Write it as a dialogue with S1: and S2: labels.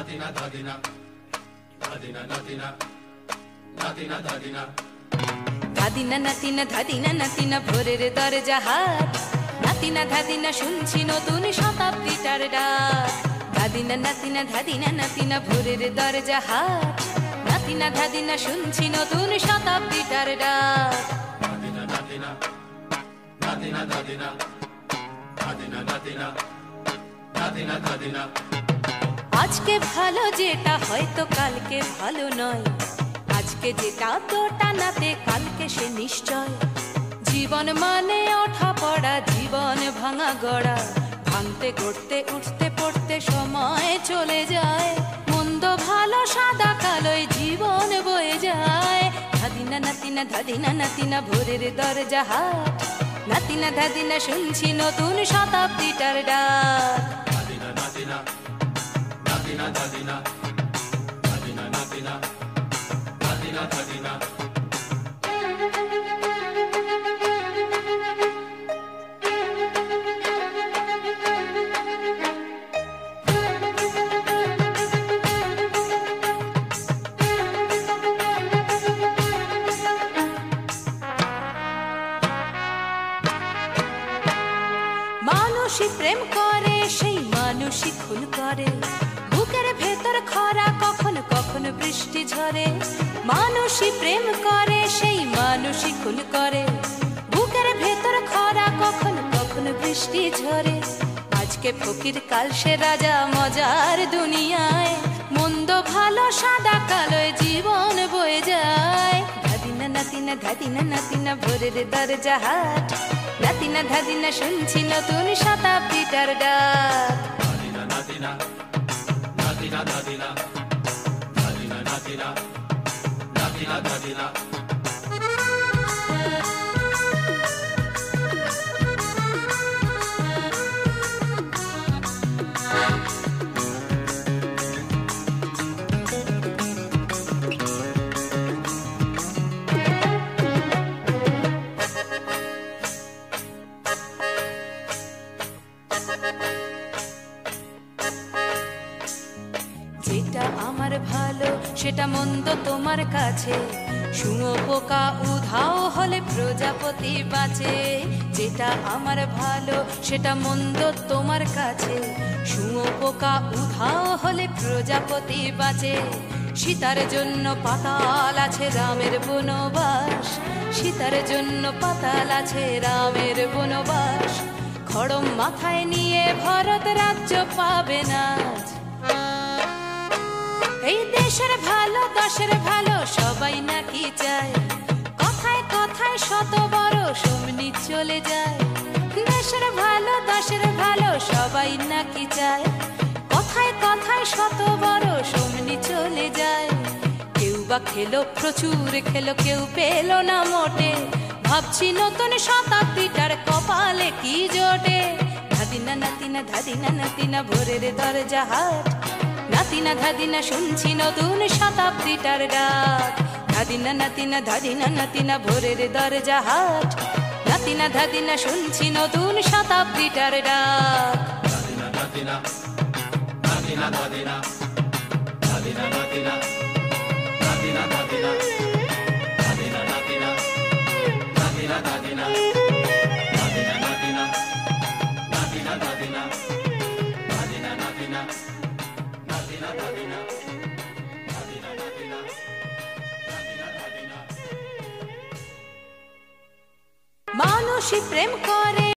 S1: ধাদিনা নাতিনা ধাদিনা নাতিনা ভোরের দরজা হাট, নাতিনা ধাদিনা শুনছি নতুন শতাব্দীটার ডাক। ধাদিনা নাতিনা ধাদিনা নাতিনা ভোরের দরজা হাট, নাতিনা ধাদিনা শুনছি নতুন শতাব্দীটার ডাক। আজকে ভালো যেটা হয়তো কালকে ভালো নয়, আজকে যেটা তোটা নাতে কালকে সে নিশ্চয়। জীবন মানে ওঠা পড়া, জীবন ভাঙা গড়া, ভাঙতে গড়তে উঠতে পড়তে সময় চলে যায়। মন্দ ভালো সাদা কালোয় জীবন বয়ে যায়। ধাদিনা নাতিনা ধাদিনা নাতিনা ভোরের দরজা হাট, নাতিনা ধাদিনা শুনছি নতুন শতাব্দীটার ডাক। মানুষই প্রেম করে, সেই মানুষই খুন করে, বুকের ভেতর খরা কখনো কখনো বৃষ্টি ঝরে। মানুষই প্রেম করে, সেই মানুষই খুন করে, বুকের ভেতর খরা কখনো কখনো বৃষ্টি ঝরে। আজকে ফকির কাল সে রাজা মজার দুনিয়ায়, মন্দ ভালো সাদা কালোয় জীবন বয়ে যায়। ধাদিনা নাতিনা ধাদিনা নাতিনা ভোরের দরজা হাট, নাতিনা ধাদিনা শুনছি নতুন শতাব্দীটার ডাক। যেটা আমার ভালো সেটা মন্দ তোমার কাছে, শুঁয়োপোকা উধাও হলে প্রজাপতি বাঁচে। যেটা আমার ভালো সেটা মন্দ তোমার কাছে, শুঁয়োপোকা উধাও হলে প্রজাপতি বাঁচে। সীতার জন্য পাতাল আছে রামের বনবাস, সীতার জন্য পাতাল আছে রামের বনবাস। খড়ম মাথায় নিয়ে ভরত রাজ্য পাবে না। এই দেশের ভালো দশের ভালো সবাই নাকি চায়, কথায় কথায় শত বড় সমনি চলে যায়। দেশের ভালো দশের ভালো সবাই নাকি চায়, কথায় কথায় শত বড় সমনি চলে যায়। কেউ বা খেলো প্রচুর খেলো, কেউ পেল না মোটে, ভাবছি নতুন শতাব্দীটার কপালে কি জোটে। ধাদিনা নাতিনা ধাদিনা নাতিনা ভোরের দরজা হাট, নাতিনা ধাদিনা শুনছি নতুন শতাব্দীটার ডাক। ধাদিনা নাতিনা ধাদিনা নাতিনা ভোরের দরজা হাট, নাতিনা ধাদিনা শুনছি নতুন শতাব্দীটার ডাক। মানুষই প্রেম করে।